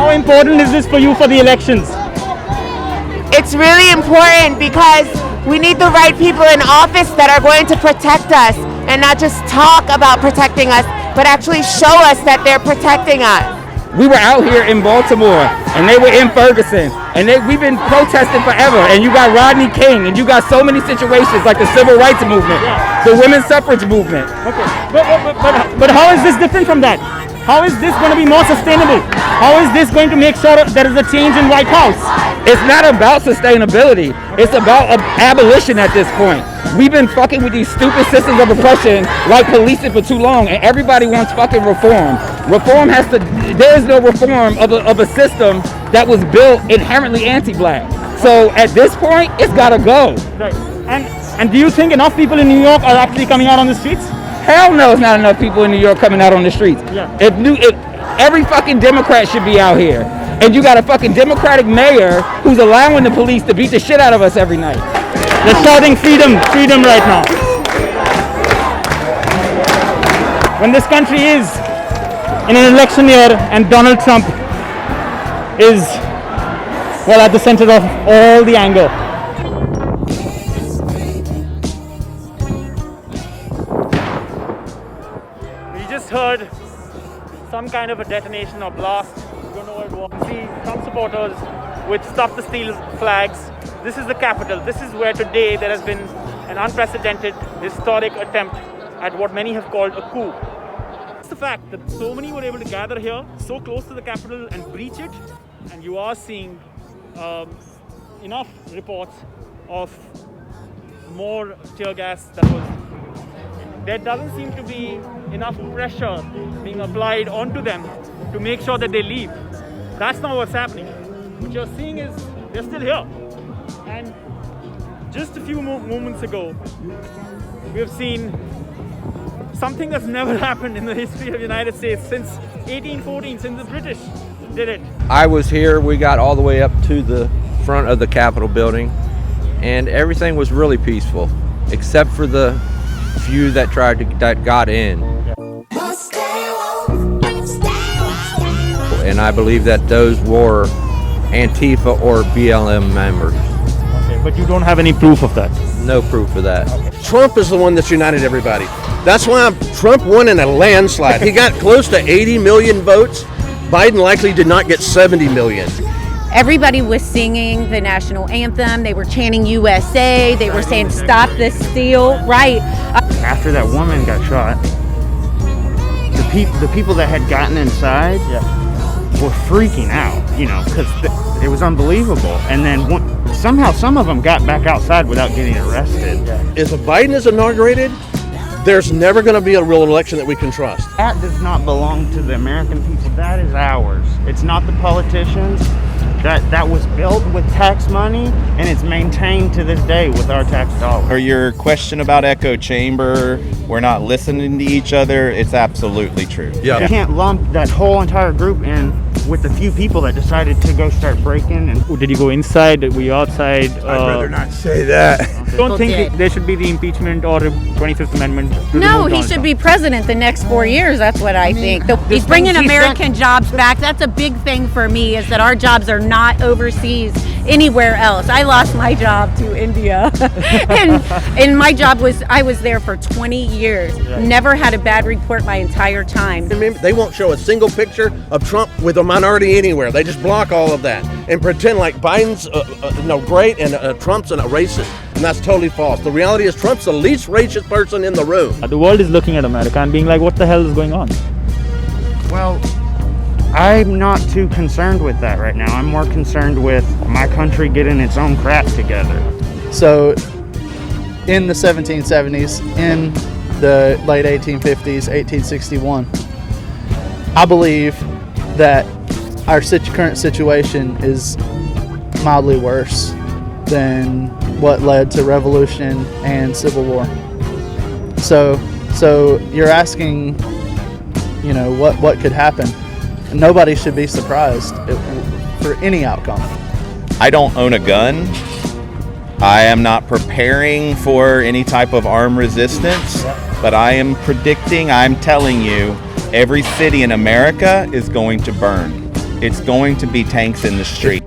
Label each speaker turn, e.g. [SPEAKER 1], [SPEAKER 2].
[SPEAKER 1] How important is this for you for the elections?
[SPEAKER 2] It's really important because we need the right people in office that are going to protect us and not just talk about protecting us, but actually show us that they're protecting us.
[SPEAKER 3] We were out here in Baltimore, and they were in Ferguson, and we've been protesting forever. And you got Rodney King, and you got so many situations like the civil rights movement, the women's suffrage movement.
[SPEAKER 1] Okay, but how is this different from that? How is this going to be more sustainable? How is this going to make sure there is a change in White House?
[SPEAKER 3] It's not about sustainability. It's about abolition at this point. We've been fucking with these stupid systems of oppression like policing for too long, and everybody wants fucking reform. Reform has to, there is no reform of a system that was built inherently anti-black. So at this point, it's gotta go.
[SPEAKER 1] Right. And do you think enough people in New York are actually coming out on the streets?
[SPEAKER 3] Hell no, it's not enough people in New York coming out on the streets.
[SPEAKER 1] Yeah.
[SPEAKER 3] If every fucking Democrat should be out here. And you got a fucking Democratic mayor who's allowing the police to beat the shit out of us every night.
[SPEAKER 1] They're shouting freedom, freedom right now. When this country is in an election year and Donald Trump is, well, at the center of all the anger. We just heard some kind of a detonation or blast. We don't know what it was. See Trump supporters with Stop the Steal flags. This is the Capitol. This is where today there has been an unprecedented, historic attempt at what many have called a coup. It's the fact that so many were able to gather here, so close to the Capitol, and breach it. And you are seeing enough reports of more tear gas that was. There doesn't seem to be enough pressure being applied onto them to make sure that they leave. That's not what's happening. What you're seeing is they're still here. And just a few moments ago, we have seen something that's never happened in the history of the United States since 1814, since the British did it.
[SPEAKER 4] I was here, we got all the way up to the front of the Capitol building, and everything was really peaceful, except for the few that got in. And I believe that those were Antifa or BLM members.
[SPEAKER 1] Okay, but you don't have any proof of that?
[SPEAKER 4] No proof of that.
[SPEAKER 1] Okay.
[SPEAKER 5] Trump is the one that's united everybody. That's why Trump won in a landslide. He got close to 80 million votes. Biden likely did not get 70 million.
[SPEAKER 6] Everybody was singing the national anthem. They were chanting USA. They were saying stop the steal. Right.
[SPEAKER 7] After that woman got shot, the people that had gotten inside were freaking out, because it was unbelievable. And then somehow some of them got back outside without getting arrested.
[SPEAKER 5] If Biden is inaugurated, there's never going to be a real election that we can trust.
[SPEAKER 7] That does not belong to the American people. That is ours. It's not the politicians. That was built with tax money, and it's maintained to this day with our tax dollars.
[SPEAKER 8] Or your question about echo chamber, we're not listening to each other, it's absolutely true.
[SPEAKER 5] Yeah.
[SPEAKER 7] You can't lump that whole entire group in with the few people that decided to go start breaking. And
[SPEAKER 1] did you go inside? Were you outside?
[SPEAKER 9] I'd rather not say that.
[SPEAKER 1] Don't think there should be the impeachment or the 25th Amendment?
[SPEAKER 6] No, he should be president the next 4 years. That's what I think. He's bringing American jobs back. That's a big thing for me, is that our jobs are not overseas anywhere else. I lost my job to India. and my job I was there for 20 years. Never had a bad report my entire time.
[SPEAKER 5] They won't show a single picture of Trump with a minority anywhere. They just block all of that and pretend like Biden's great and Trump's a racist. And that's totally false. The reality is Trump's the least racist person in the room.
[SPEAKER 1] The world is looking at America and being like, what the hell is going on?
[SPEAKER 7] Well, I'm not too concerned with that right now. I'm more concerned with my country getting its own crap together.
[SPEAKER 10] So, in the 1770s, in the late 1850s, 1861, I believe that our current situation is mildly worse than what led to revolution and civil war. So you're asking, what could happen? Nobody should be surprised for any outcome.
[SPEAKER 8] I don't own a gun. I am not preparing for any type of armed resistance, but I'm telling you, every city in America is going to burn. it's going to be tanks in the street.